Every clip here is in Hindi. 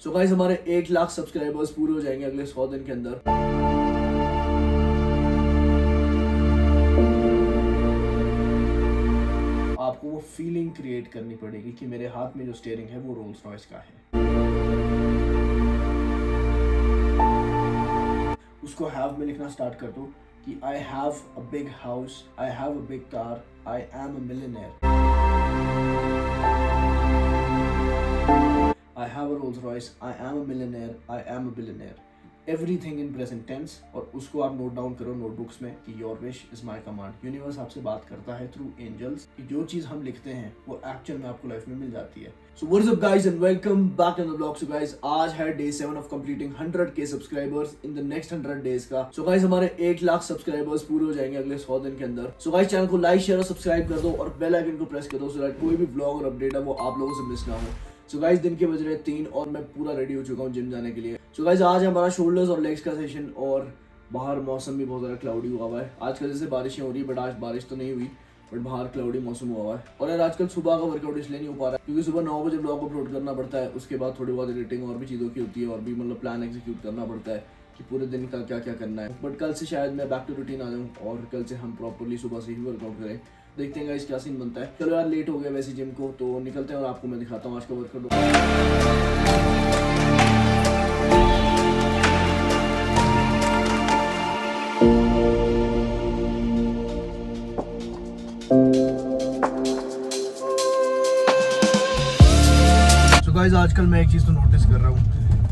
सो गाइस हमारे 1 लाख सब्सक्राइबर्स पूरे हो जाएंगे अगले 100 दिन के अंदर। आपको वो फीलिंग क्रिएट करनी पड़ेगी कि मेरे हाथ में जो स्टीयरिंग है वो रोल्स रॉयस का है। उसको हैव में लिखना स्टार्ट कर दो कि आई have a big house, I have a big car, I am a millionaire, I have a Rolls Royce, I am a millionaire, I am a billionaire. Everything in present tense। और उसको आप नोट डाउन करो नोटबुक्स में कि your wish is my command. Universe आपसे बात करता है थ्रू एंजल्स कि जो चीज हम लिखते हैं वो एक्चुअल में आपको लाइफ में मिल जाती है। So what is up guys and welcome back in the blog. So guys आज है day 7 of completing 100k subscribers in the next 100 days का। सो गाइस हमारे 1 लाख सब्सक्राइबर्स पूरे हो जाएंगे अगले 100 दिन के अंदर। सो गाइस चैनल को लाइक शेयर और सब्सक्राइब कर दो और बेल आइकन को प्रेस कर दो सो दैट कोई भी ब्लॉग और अपडेट है वो आप लोगों से मिस ना हो। सो गाइस दिन के बज रहे 3 और मैं पूरा रेडी हो चुका हूँ जिम जाने के लिए। सो गाइस आज हमारा शोल्डर्स और लेग्स का सेशन और बाहर मौसम भी बहुत ज़्यादा क्लाउडी हुआ हुआ है। आजकल जैसे बारिशें हो रही है बट आज बारिश तो नहीं हुई बट बाहर क्लाउडी मौसम हुआ हुआ है। और यार आजकल सुबह का वर्कआउट इसलिए नहीं हो पा रहा है क्योंकि सुबह 9 बजे ब्लॉग अपलोड करना पड़ता है, उसके बाद थोड़ी बहुत एडिटिंग और भी चीज़ों की होती है और भी मतलब प्लान एग्जीक्यूट करना पड़ता है कि पूरे दिन का क्या क्या करना है। बट कल से शायद मैं बैक टू रूटीन आ जाऊँ और कल से हम प्रॉपरली सुबह से ही वर्कआउट करें। देखते हैं गाइस क्या सीन बनता है। चलो यार लेट हो गया वैसे जिम को तो निकलते हैं और आपको मैं दिखाता हूँ आज का वर्कआउट। तो गाइस आजकल मैं एक चीज़ तो नोटिस कर रहा हूँ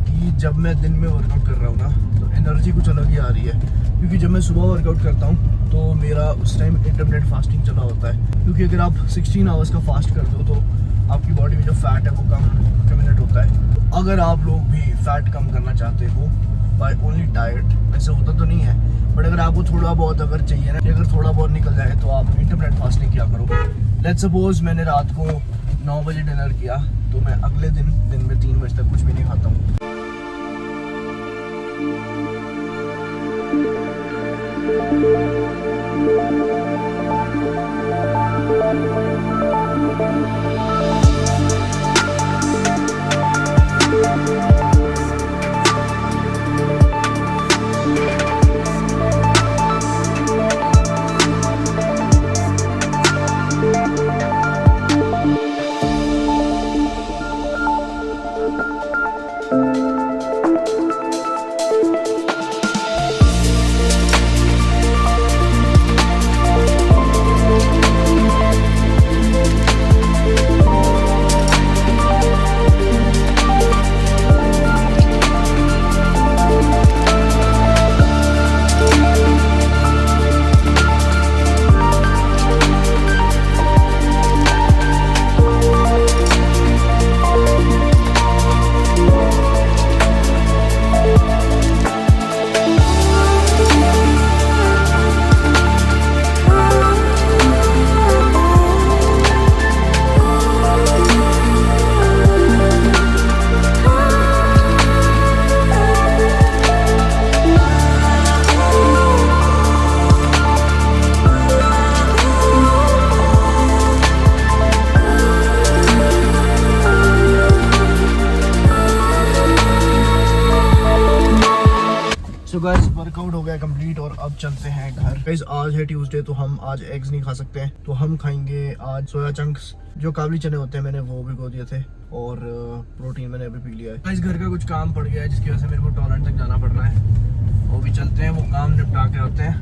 कि जब मैं दिन में वर्कआउट कर रहा हूँ ना तो एनर्जी कुछ अलग ही आ रही है। क्योंकि जब मैं सुबह वर्कआउट करता हूँ तो मेरा उस टाइम इंटरमिटेंट फास्टिंग चला होता है। क्योंकि अगर आप 16 आवर्स का फास्ट कर दो तो आपकी बॉडी में जो फैट है वो कम एक्यूमुलेट होता है। तो अगर आप लोग भी फैट कम करना चाहते हो बाय ओनली डाइट, वैसे होता तो नहीं है बट अगर आपको थोड़ा बहुत अगर चाहिए ना कि अगर थोड़ा बहुत निकल जाए तो आप इंटरमिटेंट फास्टिंग किया करो। लेट्स सपोज मैंने रात को 9 बजे डिनर किया तो मैं अगले दिन में 3 बजे तक कुछ भी नहीं खाता हूँ। सो गाइस वर्कआउट हो गया कंप्लीट और अब चलते हैं घर। गाइस आज है ट्यूसडे तो हम आज एग्स नहीं खा सकते हैं तो हम खाएंगे आज सोया चंक्स। जो काबली चने होते हैं मैंने वो भिगो दिए थे और प्रोटीन मैंने अभी पी लिया है। गाइस घर का कुछ काम पड़ गया है जिसकी वजह से मेरे को टॉयलेट तक जाना पड़ रहा है। वो भी चलते हैं, वो काम निपटा के आते हैं।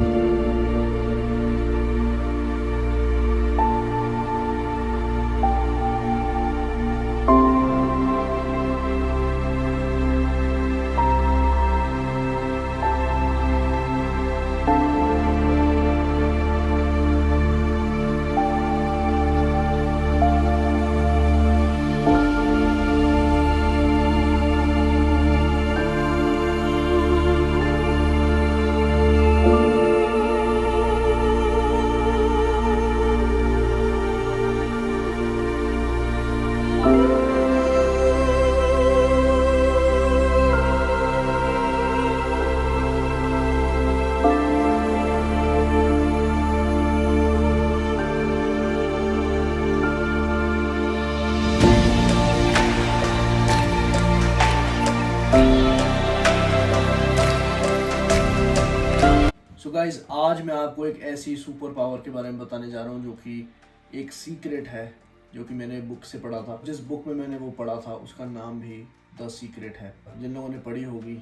सो गाइज, आज मैं आपको एक ऐसी सुपर पावर के बारे में बताने जा रहा हूँ जो कि एक सीक्रेट है, जो कि मैंने बुक से पढ़ा था। जिस बुक में मैंने वो पढ़ा था उसका नाम भी द सीक्रेट है। जिन लोगों ने पढ़ी होगी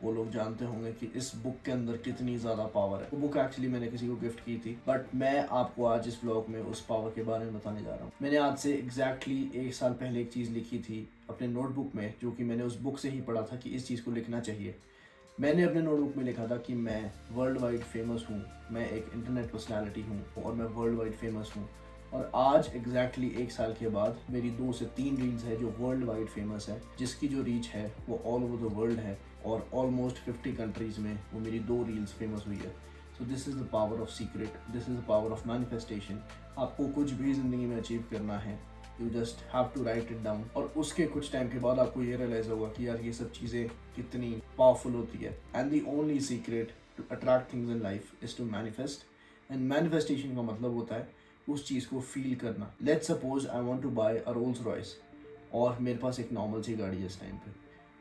वो लोग जानते होंगे कि इस बुक के अंदर कितनी ज़्यादा पावर है। वो बुक एक्चुअली मैंने किसी को गिफ्ट की थी, बट मैं आपको आज इस ब्लॉग में उस पावर के बारे में बताने जा रहा हूँ। मैंने आज से एग्जैक्टली 1 साल पहले एक चीज़ लिखी थी अपने नोटबुक में, जो कि मैंने उस बुक से ही पढ़ा था कि इस चीज़ को लिखना चाहिए। मैंने अपने नोटबुक में लिखा था कि मैं वर्ल्ड वाइड फेमस हूँ, मैं एक इंटरनेट पर्सनालिटी हूँ और मैं वर्ल्ड वाइड फेमस हूँ। और आज एग्जैक्टली 1 साल के बाद मेरी 2 से 3 रील्स है जो वर्ल्ड वाइड फेमस है, जिसकी जो रीच है वो ऑल ओवर द वर्ल्ड है और ऑलमोस्ट 50 कंट्रीज़ में वो मेरी 2 रील्स फेमस हुई है। So this is the power of secret, this is the power of manifestation. आपको कुछ भी ज़िंदगी में अचीव करना है, you just have to write it down, और उसके कुछ टाइम के बाद आपको ये रियलाइज होगा कि यार ये सब चीज़ें कितनी पावरफुल होती है। And the only secret to attract things in life is to manifest. And manifestation का मतलब होता है उस चीज़ को फील करना। Let's suppose I want to buy a Rolls Royce और मेरे पास एक नॉर्मल सी गाड़ी है इस टाइम पे।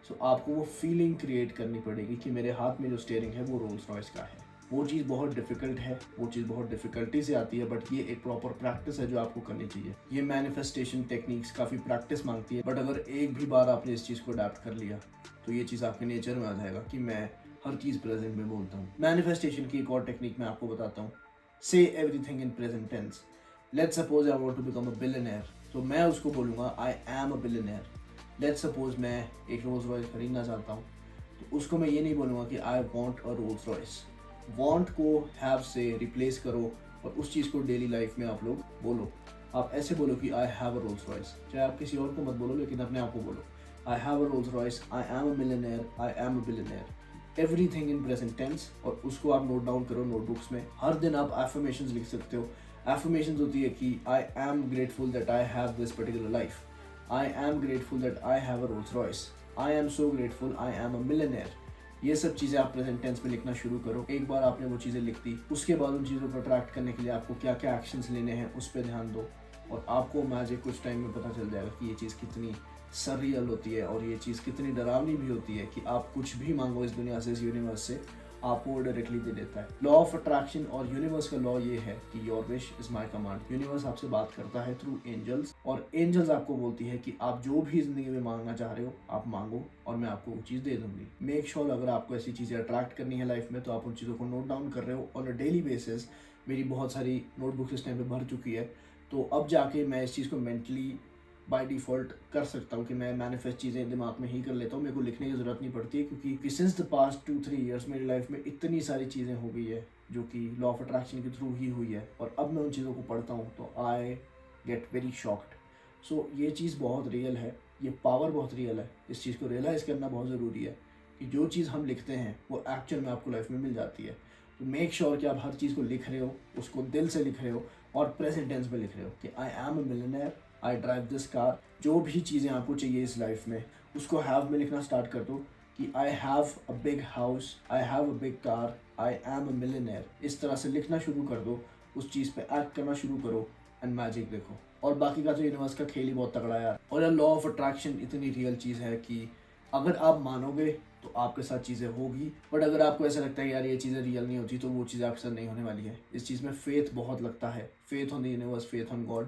सो आपको वो फीलिंग क्रिएट करनी पड़ेगी कि मेरे हाथ में जो स्टीयरिंग है वो रोल्स रॉयस का है। वो चीज़ बहुत डिफिकल्ट है, वो चीज़ बहुत डिफिकल्टी से आती है, बट ये एक प्रॉपर प्रैक्टिस है जो आपको करनी चाहिए। ये मैनिफेस्टेशन टेक्निक्स काफ़ी प्रैक्टिस मांगती है, बट अगर एक भी बार आपने इस चीज़ को अडेप्ट कर लिया तो ये चीज़ आपके नेचर में आ जाएगा कि मैं हर चीज़ प्रेजेंट में बोलता हूँ। मैनिफेस्टेशन की एक और टेक्निक मैं आपको बताता हूँ। Say everything in present tense. Let's suppose I want to become a billionaire, तो मैं उसको बोलूँगा I am a billionaire. Let's suppose मैं एक रोल्स रॉयस खरीदना चाहता हूँ, तो उसको मैं ये नहीं बोलूँगा कि I want a Rolls Royce. Want को हैव से रिप्लेस करो और उस चीज़ को डेली लाइफ में आप लोग बोलो। आप ऐसे बोलो कि आई हैव अ रोल्स रॉयस। चाहे आप किसी और को मत बोलो, लेकिन अपने आप को बोलो, I have a Rolls Royce, I am a millionaire, I am a billionaire. Everything in present tense, और उसको आप नोट डाउन करो नोटबुक्स में। हर दिन आप एफर्मेशंस लिख सकते हो। एफर्मेशंस होती है कि I am grateful that I have this particular life, I am grateful that I have a Rolls Royce, I am so grateful I am a millionaire. ये सब चीज़ें आप प्रेजेंट टेंस में लिखना शुरू करो। एक बार आपने वो चीज़ें लिख दी, उसके बाद उन चीज़ों को अट्रैक्ट करने के लिए आपको क्या क्या एक्शंस लेने हैं उस पर ध्यान दो, और आपको मैजिक कुछ टाइम में पता चल जाएगा कि ये चीज़ कितनी सररियल होती है और ये चीज़ कितनी डरावनी भी होती है कि आप कुछ भी मांगो इस दुनिया से, इस यूनिवर्स से, आपको वो डायरेक्टली दे देता है। लॉ ऑफ अट्रैक्शन और यूनिवर्स का लॉ ये है कि your wish is my command. Universe आपसे बात करता है थ्रू एंजल्स, और एंजल्स आपको बोलती है कि आप जो भी जिंदगी में मांगना चाह रहे हो आप मांगो और मैं आपको वो चीज़ दे दूंगी। मेक श्योर अगर आपको ऐसी चीज़ें अट्रैक्ट करनी है लाइफ में तो आप उन चीज़ों को नोट डाउन कर रहे हो ऑन अ डेली बेसिस। मेरी बहुत सारी नोटबुक इस टाइम पे भर चुकी है, तो अब जाके मैं इस चीज़ को मेंटली बाय डिफ़ॉल्ट कर सकता हूँ कि मैं मैनिफेस्ट चीज़ें दिमाग में ही कर लेता हूँ। मेरे को लिखने की ज़रूरत नहीं पड़ती है, क्योंकि सिंस द पास्ट 2-3 ईयर्स मेरी लाइफ में इतनी सारी चीज़ें हो गई है जो कि लॉ ऑफ अट्रैक्शन के थ्रू ही हुई है, और अब मैं उन चीज़ों को पढ़ता हूँ तो आई गेट वेरी शॉक्ड। सो ये चीज़ बहुत रियल है, ये पावर बहुत रियल है। इस चीज़ को रियलाइज़ करना बहुत ज़रूरी है कि जो चीज़ हम लिखते हैं वो एक्चुअल में आपको लाइफ में मिल जाती है। तो मेक श्योर कि आप हर चीज़ को लिख रहे हो, उसको दिल से लिख रहे हो और प्रेजेंट टेंस में लिख रहे हो कि आई am a millionaire, I drive this car. जो भी चीज़ें आपको चाहिए इस लाइफ में उसको हैव में लिखना स्टार्ट कर दो कि आई have a big house, I have a big car, I am a millionaire. इस तरह से लिखना शुरू कर दो, उस चीज़ पे एक्ट करना शुरू करो, एंड मैजिक देखो। और बाकी का तो यूनिवर्स का खेल ही बहुत तगड़ा है यार। और यार लॉ ऑफ अट्रैक्शन इतनी रियल चीज़ है कि अगर आप मानोगे तो आपके साथ चीज़ें होगी, बट अगर आपको ऐसा लगता है यार ये चीज़ें रियल नहीं होती तो वो चीज़ आपके साथ नहीं होने वाली है। इस चीज़ में फेथ बहुत लगता है, faith on the universe, faith on God,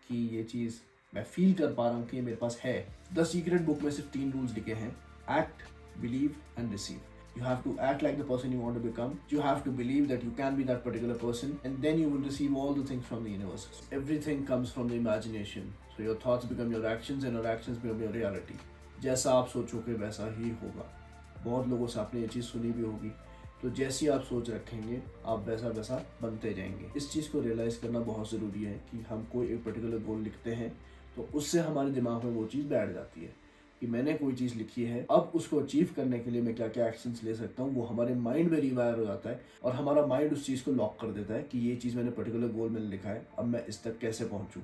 कि ये चीज़ मैं फील कर पा रहा हूँ कि ये मेरे पास है। द सीक्रेट बुक में सिर्फ 3 रूल्स लिखे हैं: act, believe and receive. You have to act like the person you want to become. You have to believe that you can be that particular person, and then you will receive all the things from the universe. Everything comes from the imagination. So your thoughts become your actions, and your actions become your reality. जैसा आप सोचोगे वैसा ही होगा। बहुत लोगों से आपने ये चीज़ सुनी भी होगी। तो जैसी आप सोच रखेंगे आप वैसा वैसा बनते जाएंगे। इस चीज़ को रियलाइज़ करना बहुत ज़रूरी है कि हम कोई एक पर्टिकुलर गोल लिखते हैं तो उससे हमारे दिमाग में वो चीज़ बैठ जाती है कि मैंने कोई चीज़ लिखी है, अब उसको अचीव करने के लिए मैं क्या क्या एक्शंस ले सकता हूँ। वो हमारे माइंड में रिवायर हो जाता है और हमारा माइंड उस चीज़ को लॉक कर देता है कि ये चीज़ मैंने पर्टिकुलर गोल में लिखा है, अब मैं इस तक कैसे पहुँचूँ।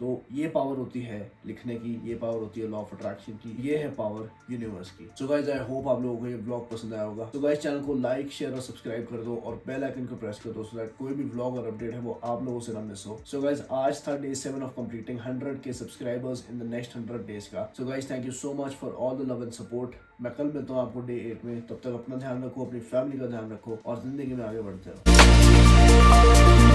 तो ये पावर होती है लिखने की, ये पावर होती है लॉ ऑफ अट्रैक्शन की, ये है पावर यूनिवर्स की। सो गाइस आई होप आप लोगों को ये ब्लॉग पसंद आया होगा। तो गाइस चैनल को लाइक शेयर और सब्सक्राइब कर दो और बेल आइकन को प्रेस कर दो सो दैट कोई भी ब्लॉग और अपडेट है वो आप लोगों से ना मिस हो। सो गाइस आज था day 7 of completing 100K subscribers in the next 100 days का। So guys thank you so much for all the love and support. मैं कल मिलता हूँ आपको डे 8 में। तब तक अपना ध्यान रखो, अपनी फैमिली का ध्यान रखो और जिंदगी में आगे बढ़ते रहो।